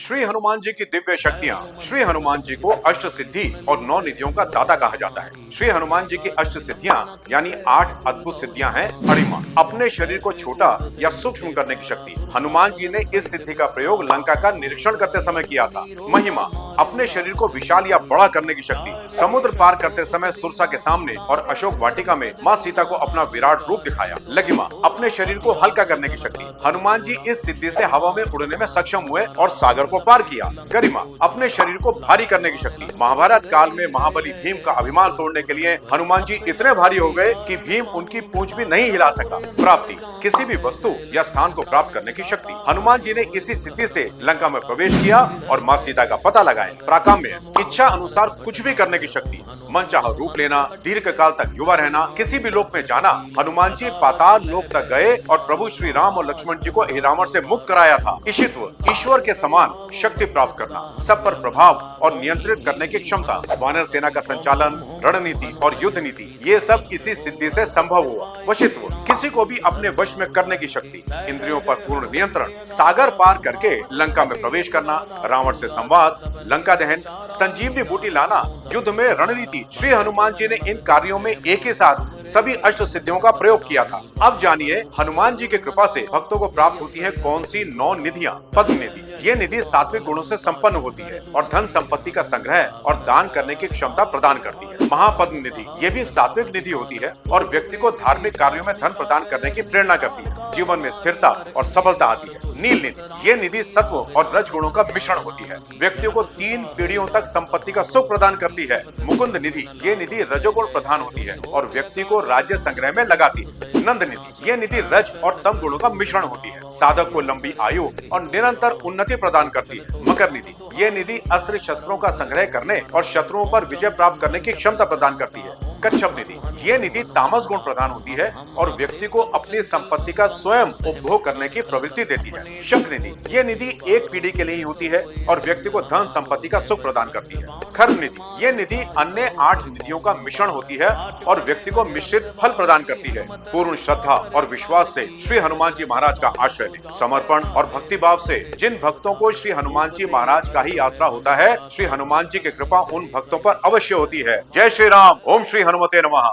श्री हनुमान जी की दिव्य शक्तियाँ। श्री हनुमान जी को अष्ट सिद्धि और 9 निधियों का दाता कहा जाता है। श्री हनुमान जी की अष्ट सिद्धियाँ यानी 8 अद्भुत सिद्धियाँ हैं। अणिमा, अपने शरीर को छोटा या सूक्ष्म करने की शक्ति। हनुमान जी ने इस सिद्धि का प्रयोग लंका का निरीक्षण करते समय किया था। महिमा, अपने शरीर को विशाल या बड़ा करने की शक्ति। समुद्र पार करते समय सुरसा के सामने और अशोक वाटिका में माँ सीता को अपना विराट रूप दिखाया। लघिमा, अपने शरीर को हल्का करने की शक्ति। हनुमान जी इस सिद्धि से हवा में उड़ने में सक्षम हुए और सागर को पार किया। गरिमा, अपने शरीर को भारी करने की शक्ति। महाभारत काल में महाबली भीम का अभिमान तोड़ने के लिए हनुमान जी इतने भारी हो गए कि भीम उनकी पूंछ भी नहीं हिला सका। प्राप्ति, किसी भी वस्तु या स्थान को प्राप्त करने की शक्ति। हनुमान जी ने इसी सिद्धि से लंका में प्रवेश किया और माँ सीता का पता लगाया। प्राकाम्य, इच्छा अनुसार कुछ भी करने की शक्ति। मनचाहा रूप लेना, दीर्घ काल तक युवा रहना, किसी भी लोक में जाना। हनुमान जी पाताल लोक तक गए और प्रभु श्री राम और लक्ष्मण जी को रावण से मुक्त कराया था। ईशित्व, ईश्वर के समान शक्ति प्राप्त करना, सब पर प्रभाव और नियंत्रित करने की क्षमता। वानर सेना का संचालन, रणनीति और युद्ध नीति, ये सब इसी सिद्धि से संभव हुआ। वशित्व, किसी को भी अपने वश में करने की शक्ति। इंद्रियों पर पूर्ण नियंत्रण, सागर पार करके लंका में प्रवेश करना, रावण से संवाद, लंका दहन, संजीवनी बूटी लाना, युद्ध में रणनीति। श्री हनुमान जी ने इन कार्यों में एक ही साथ सभी अष्ट सिद्धियों का प्रयोग किया था। अब जानिए हनुमान जी की कृपा से भक्तों को प्राप्त होती है कौन सी 9 निधियाँ। पद्म निधि, ये निधि सात्विक गुणों से संपन्न होती है और धन संपत्ति का संग्रह और दान करने की क्षमता प्रदान करती है। महापद्म निधि, ये भी सात्विक निधि होती है और व्यक्ति को धार्मिक कार्यों में धन प्रदान करने की प्रेरणा करती है। जीवन में स्थिरता और सफलता आती है। नील निधि, ये निधि सत्व और रज गुणों का मिश्रण होती है, व्यक्तियों को 3 पीढ़ियों तक संपत्ति का सुख प्रदान करती है। मुकुंद निधि, ये निधि रजोगुण प्रधान होती है और व्यक्ति को राज्य संग्रह में लगाती है। नंद निधि, ये निधि रज और तम गुणों का मिश्रण होती है, साधक को लंबी आयु और निरंतर उन्नति प्रदान करती है। मकर निधि, ये निधि अस्त्र शस्त्रों का संग्रह करने और शत्रुओं पर विजय प्राप्त करने की क्षमता प्रदान करती है। कच्छप निधि, ये निधि तामस गुण प्रदान होती है और व्यक्ति को अपनी संपत्ति का स्वयं उपभोग करने की प्रवृत्ति देती है। शक निधि, ये निधि एक पीढ़ी के लिए ही होती है और व्यक्ति को धन संपत्ति का सुख प्रदान करती है। खर्व निधि, ये निधि अन्य 8 निधियों का मिश्रण होती है और व्यक्ति को मिश्रित फल प्रदान करती है। पूर्ण श्रद्धा और विश्वास से श्री हनुमान जी महाराज का आश्रय लें। समर्पण और भक्ति भाव से जिन भक्तों को श्री हनुमान जी महाराज का ही आसरा होता है, श्री हनुमान जी की कृपा उन भक्तों पर अवश्य होती है। जय श्री राम। ओम श्री हनुमते नमः।